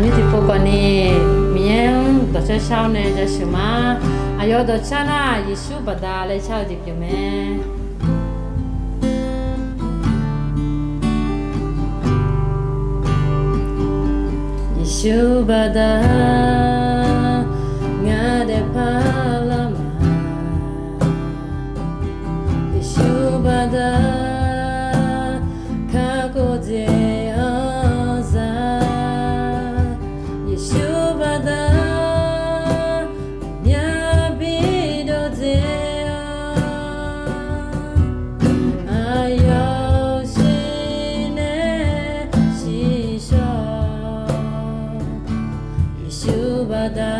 như thì phụ con nè miếng đồ chơi sao nè cho sự mà ayo đồ chơi na Giêsu bà đà lấy sao dịp cho mẹ Giêsu bà đà ngã để palama Giêsu bà đà kako de aza Giêsu bà đà nhà bido de ayo shine shisho Giêsu bà đà